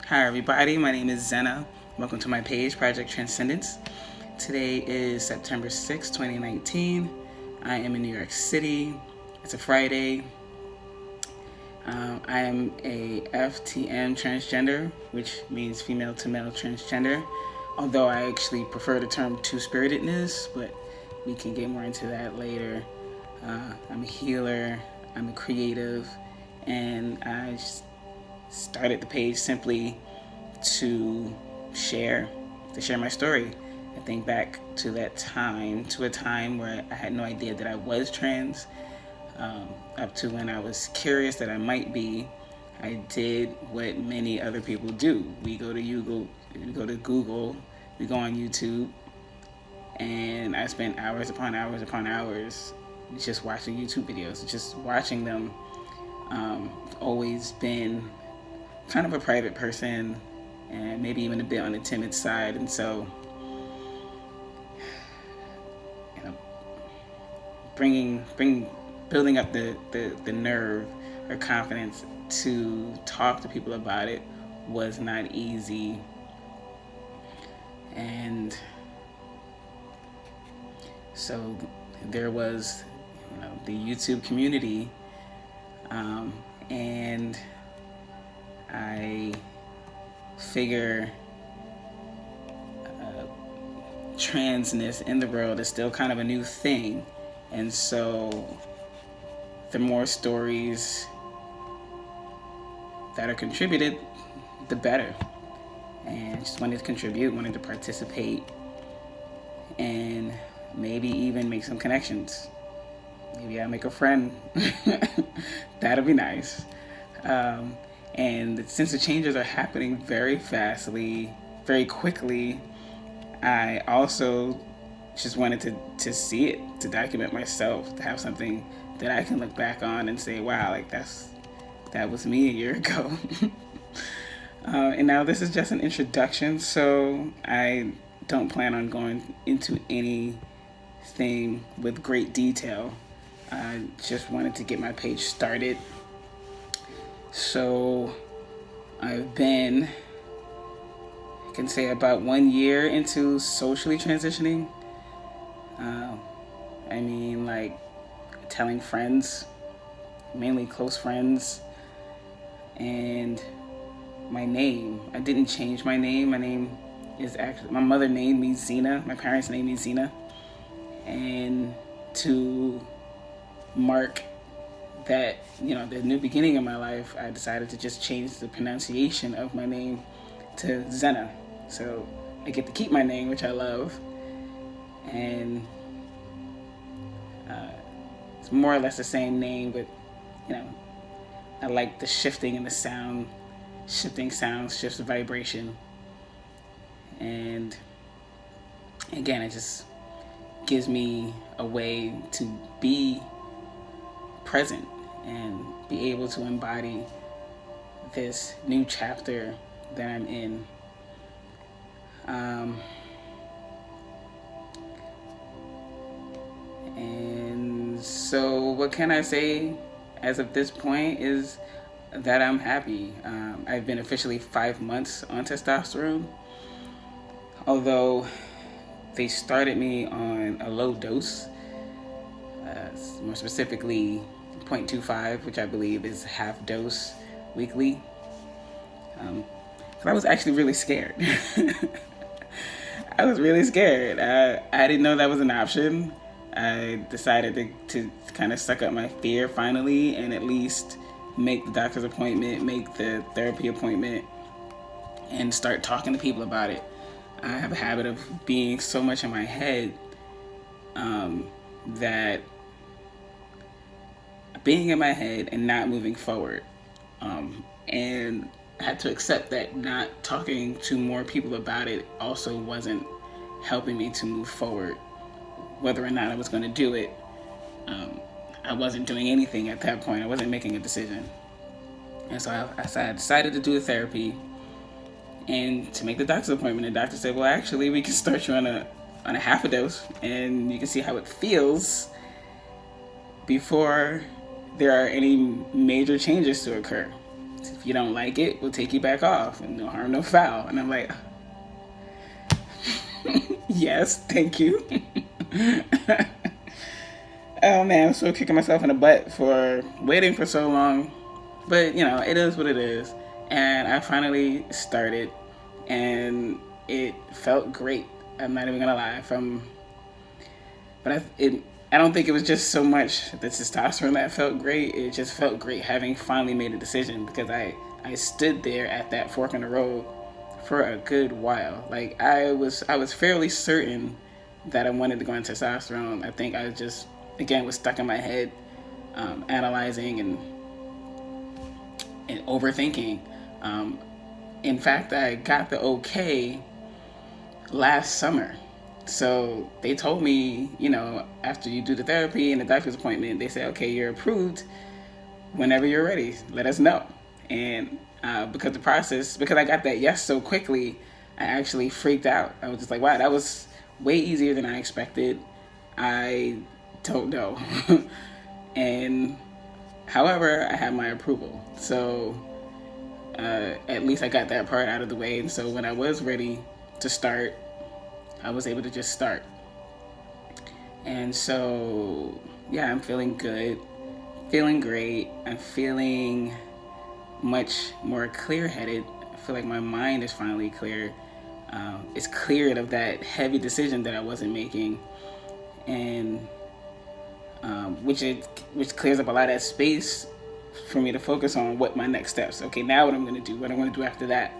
Hi everybody, my name is Zena. Welcome to my page, Project Transcendence. Today is September 6, 2019. I am in New York City. It's a Friday. I am a FTM transgender, which means female to male transgender. Although I actually prefer the term two-spiritedness, but we can get more into that later. I'm a healer, I'm a creative, and I started the page simply to share my story. I think back to a time where I had no idea that I was trans, up to when I was curious that I might be. I did what many other people do. We go to Google, we go on YouTube, and I spent hours upon hours just watching YouTube videos, just watching them. Always been kind of a private person and maybe even a bit on the timid side, and so building up the nerve or confidence to talk to people about it was not easy. And so there was the YouTube community, and I figure transness in the world is still kind of a new thing, and so the more stories that are contributed, the better. And just wanted to contribute, wanted to participate, and maybe even make some connections. Maybe I'll make a friend. That'll be nice. And since the changes are happening very fastly, very quickly, I also just wanted to see it, to document myself, to have something that I can look back on and say, wow, like that was me a year ago. And now this is just an introduction, so I don't plan on going into anything with great detail. I just wanted to get my page started. So I've been, I can say, about 1 year into socially transitioning. Like telling friends, mainly close friends, and my name. I didn't change my name. My name is actually, my mother named me Zena. My parents named me Zena. And to mark that, the new beginning of my life, I decided to just change the pronunciation of my name to Zena. So I get to keep my name, which I love. And it's more or less the same name, but, I like the shifting in the sound. Shifting sounds, shifts the vibration. And again, it just gives me a way to be present and be able to embody this new chapter that I'm in. And so what can I say as of this point is that I'm happy. I've been officially 5 months on testosterone, although they started me on a low dose, more specifically 0.25, which I believe is half dose weekly. I was actually really scared. I was really scared. I didn't know that was an option. I decided to kind of suck up my fear finally and at least make the doctor's appointment, make the therapy appointment, and start talking to people about it. I have a habit of being so much in my head that being in my head and not moving forward. And I had to accept that not talking to more people about it also wasn't helping me to move forward. Whether or not I was going to do it, I wasn't doing anything at that point. I wasn't making a decision. And so I decided to do the therapy and to make the doctor's appointment. The doctor said, well, actually, we can start you on a half a dose and you can see how it feels before there are any major changes to occur. If you don't like it, we'll take you back off, and no harm, no foul. And I'm like, yes, thank you. Oh man, I'm still kicking myself in the butt for waiting for so long. But, it is what it is. And I finally started, and it felt great. I'm not even gonna lie. I don't think it was just so much the testosterone that felt great. It just felt great having finally made a decision, because I stood there at that fork in the road for a good while. Like, I was fairly certain that I wanted to go on testosterone. I think I just, again, was stuck in my head, analyzing and overthinking. In fact, I got the okay last summer. So they told me, after you do the therapy and the doctor's appointment, they say, okay, you're approved. Whenever you're ready, let us know. And because I got that yes so quickly, I actually freaked out. I was just like, wow, that was way easier than I expected. I don't know. And however, I had my approval. So at least I got that part out of the way. And so when I was ready to start, I was able to just start. And so, yeah, I'm feeling good, feeling great. I'm feeling much more clear-headed. I feel like my mind is finally clear. It's cleared of that heavy decision that I wasn't making, and which clears up a lot of that space for me to focus on what my next steps. Okay, now what I'm going to do, what I'm going to do after that.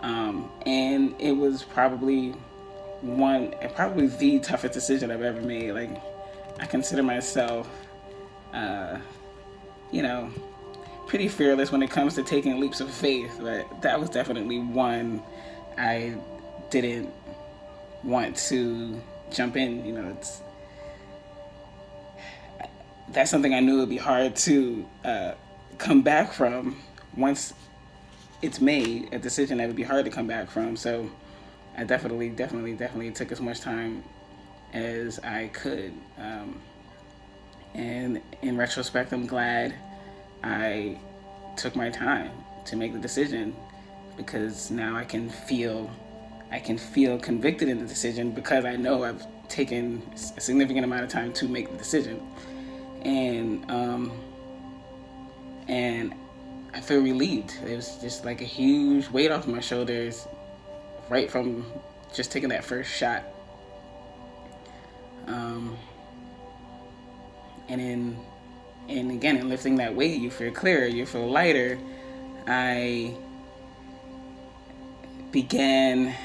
And it was probably the toughest decision I've ever made. Like, I consider myself, pretty fearless when it comes to taking leaps of faith, but that was definitely one I didn't want to jump in. That's something I knew would be hard to come back from. Once it's made, a decision that would be hard to come back from. So I definitely took as much time as I could. And in retrospect, I'm glad I took my time to make the decision, because now I can feel convicted in the decision, because I know I've taken a significant amount of time to make the decision. And I feel relieved. It was just like a huge weight off my shoulders right from just taking that first shot. And again, in lifting that weight, you feel clearer, you feel lighter. I began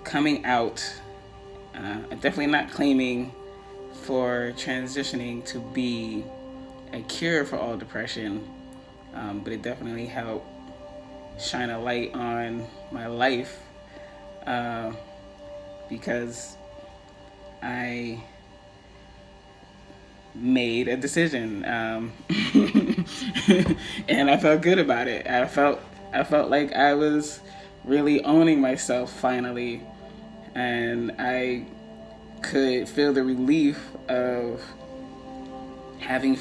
coming out, definitely not claiming for transitioning to be a cure for all depression, but it definitely helped shine a light on my life, because I made a decision, and I felt good about it. I felt like I was really owning myself finally, and I could feel the relief of having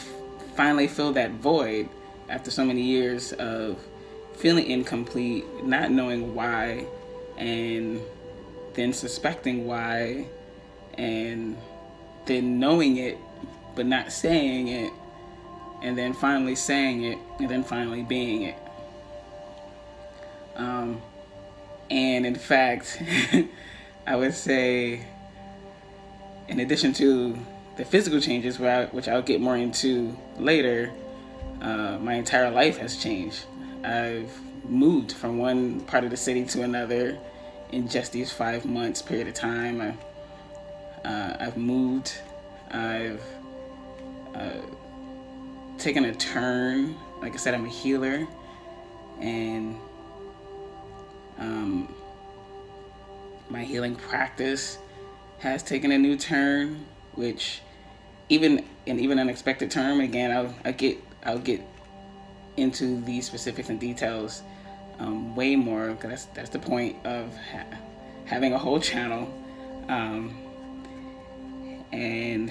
finally filled that void after so many years of feeling incomplete, not knowing why, and then suspecting why, and then knowing it but not saying it, and then finally saying it, and then finally being it. And in fact, I would say, in addition to the physical changes, which I'll get more into later, my entire life has changed. I've moved from one part of the city to another in just these 5 months period of time. I've moved. I've taken a turn. Like I said, I'm a healer, and my healing practice has taken a new turn, which even unexpected term. Again, I'll get into these specifics and details way more, because that's the point of having a whole channel. And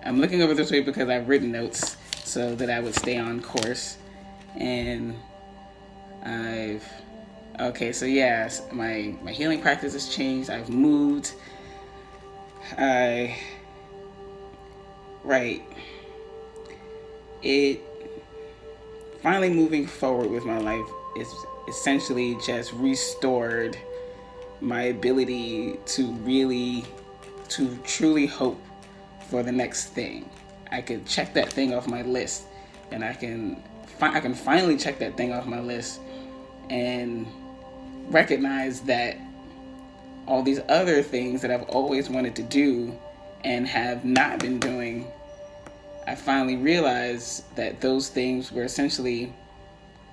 I'm looking over this way because I've written notes so that I would stay on course. And okay, so yes, my healing practice has changed. I've moved. It finally moving forward with my life is essentially just restored my ability to truly hope for the next thing. I could check that thing off my list, and I can finally check that thing off my list and recognize that all these other things that I've always wanted to do and have not been doing, I finally realized that those things were essentially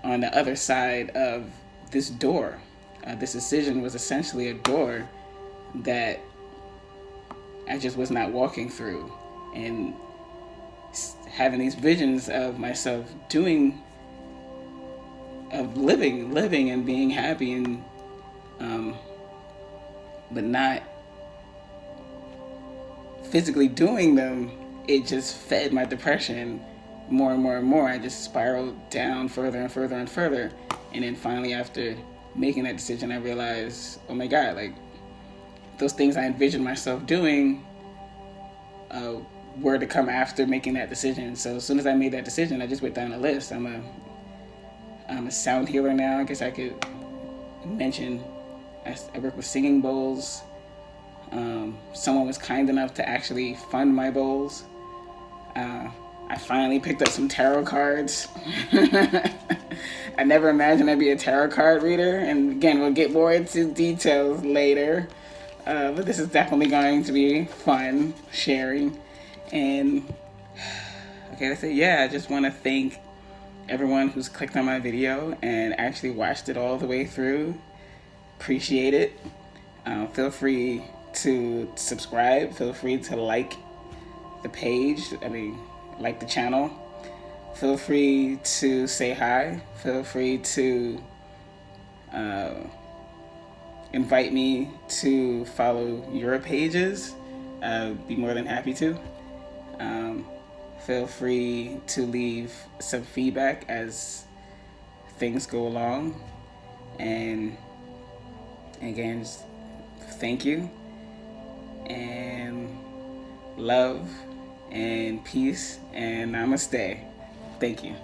on the other side of this door. This decision was essentially a door that I just was not walking through, and having these visions of myself living and being happy, and but not physically doing them. It just fed my depression more and more and more. I just spiraled down further and further and further, and then finally, after making that decision, I realized, oh my God, like, those things I envisioned myself doing were to come after making that decision. So as soon as I made that decision, I just went down the list. I'm a sound healer now. I guess I could mention I work with singing bowls. Someone was kind enough to actually fund my bowls. I finally picked up some tarot cards. I never imagined I'd be a tarot card reader. And again, we'll get more into details later. But this is definitely going to be fun sharing. And okay, that's it. Yeah, I just want to thank everyone who's clicked on my video and actually watched it all the way through. Appreciate it. Feel free to subscribe. Feel free to like the page. Like the channel. Feel free to say hi. Feel free to invite me to follow your pages. Be more than happy to. Feel free to leave some feedback as things go along. And again, just thank you, and love and peace, and namaste. Thank you.